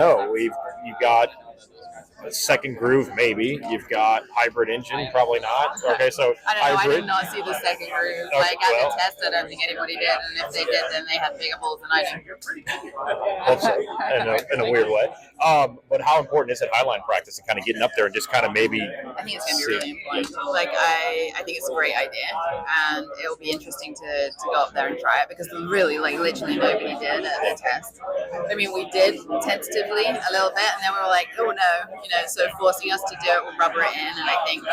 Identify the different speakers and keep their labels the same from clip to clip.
Speaker 1: No, you've got a second groove, maybe. You've got hybrid engine, probably not. Okay, so
Speaker 2: I don't know.
Speaker 1: hybrid.
Speaker 2: I did not see the second groove.
Speaker 1: Okay,
Speaker 2: Like at the test, I don't think anybody did, and if they did, then they had bigger balls than I did.
Speaker 1: Hope so, in a weird way. But how important is it highline practice and kind of getting up there and just kind of maybe?
Speaker 2: I think it's going to be really important. Like I think it's a great idea, and it'll be interesting to go up there and try it because really, like literally nobody did at the test. I mean, we did tentatively a little bit, and then we were like, oh no, so forcing us to do it will rubber it in, and I think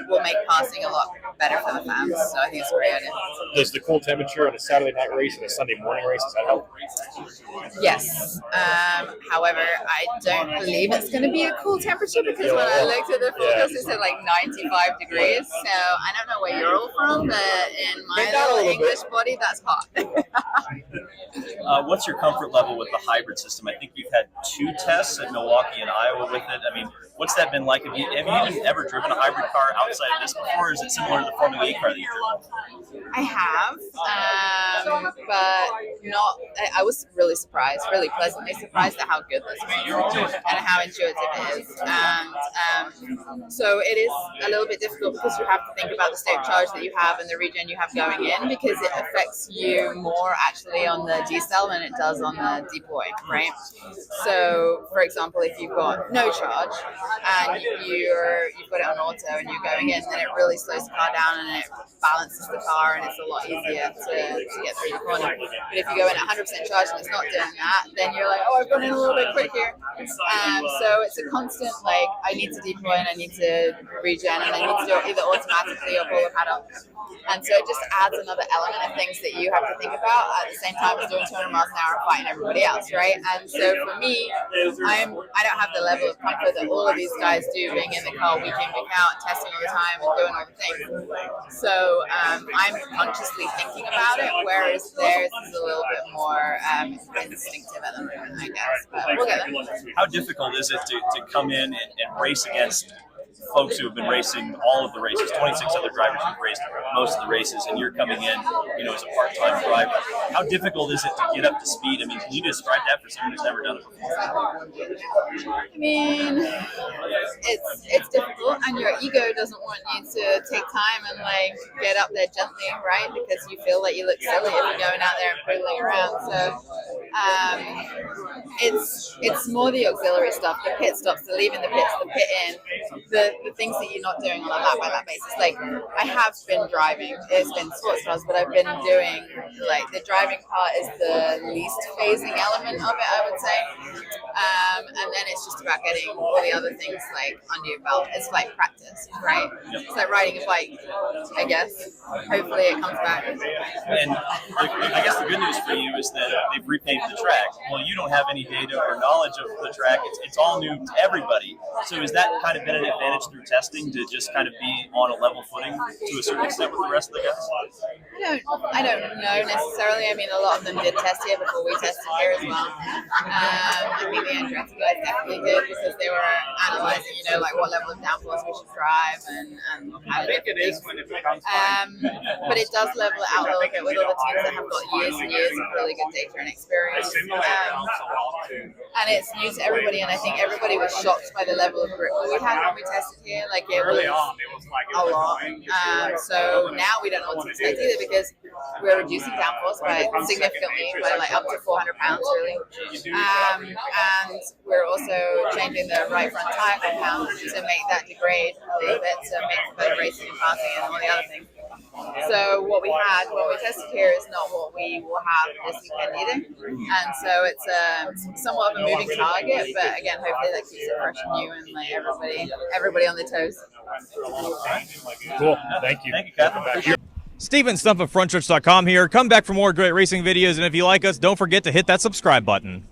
Speaker 2: will make passing a lot better for the fans. So I think it's a great idea.
Speaker 1: Does the cool temperature on a Saturday night race and a Sunday morning race, does that help?
Speaker 2: Yes. However, I don't believe it's going to be a cool temperature because when I looked at the forecast, it said like 95 degrees. So I don't know where you're all from, but in my little English body, that's hot.
Speaker 3: What's your comfort level with the hybrid system? I think you've had 2 tests at Milwaukee and Iowa with it. I mean, what's that been like? Have you even ever driven a hybrid car outside of this before, or is it similar to the Formula E car that you've driven?
Speaker 2: I have, but not. I was really surprised, really pleasantly surprised at how good this is and how intuitive it is. And so it is a little bit difficult because you have to think about the state of charge that you have and the regen you have going in, because it affects you more actually on the decel than it does on the deploy, right? So, for example, if you've got no charge and you've got it on auto and you're going in, then it really slows the car down and it balances the car, and it's a lot easier to get through the corner. But if you go in at 100% charge and it's not doing that, then you're like, oh, I've gone in a little bit quick here. So it's a constant, like, I need to deploy and I need to regen and I need to do it either automatically or pull the pad up. And so it just adds another element of things that you have to think about at the same time as doing 200 miles an hour and fighting everybody else, right? And so for me, I don't have the level of comfort that all of these guys do, being in the car week in, week out, testing all the time and doing all the things. So I'm consciously thinking about it, whereas theirs is a little bit more instinctive at the moment, I guess. But we'll get there.
Speaker 3: How difficult is it to come in and race against folks who have been racing all of the races, 26 other drivers who've raced most of the races, and you're coming in, as a part-time driver? How difficult is it to get up to speed? I mean, can you describe that for someone who's never done it before?
Speaker 2: I mean, it's difficult, and your ego doesn't want you to take time and like get up there gently, right? Because you feel like you look silly if you're going out there and poodling around. So it's more the auxiliary stuff, the pit stops, the leaving the pits, the pit in, the things that you're not doing on a lap by lap basis. Like, I have been driving, it's been sports cars, but I've been doing, like, the driving part is the least phasing element of it, I would say. And then it's just about getting all the other things like under your belt. It's like practice, right? It's like riding a bike, I guess. Hopefully it comes back.
Speaker 3: And I guess the good news for you is that they've repaved the track. Well, you don't have any data or knowledge of the track. It's all new to everybody. So has that kind of been an advantage through testing to just kind of be on a level footing to a certain extent with the rest of the guys?
Speaker 2: I don't know necessarily. I mean, a lot of them did test here before we tested here as well. I think the Andretti guys definitely did because they were analyzing, like what level of downforce we should drive and how to do things. But it does level it out a little bit with other teams that have got years and years of really good data and experience. And it's new to everybody, and I think everybody was shocked by the level of grip we had when we tested here. Like, it was a lot. So now we don't know what to expect either, because we're reducing downforce by significantly, by like up to 400 pounds really. And we're also changing the right front tire compound to make that degrade a little bit, to make for better racing and passing and all the other things. So what we had when we tested here is not what we will have this weekend either. And so it's somewhat of a moving target, but again, hopefully that keeps it fresh and new and like everybody on their toes.
Speaker 1: Cool. Thank you.
Speaker 3: Thank you, Katherine.
Speaker 4: Steven Stump of Frontstretch.com here. Come back for more great racing videos, and if you like us, don't forget to hit that subscribe button.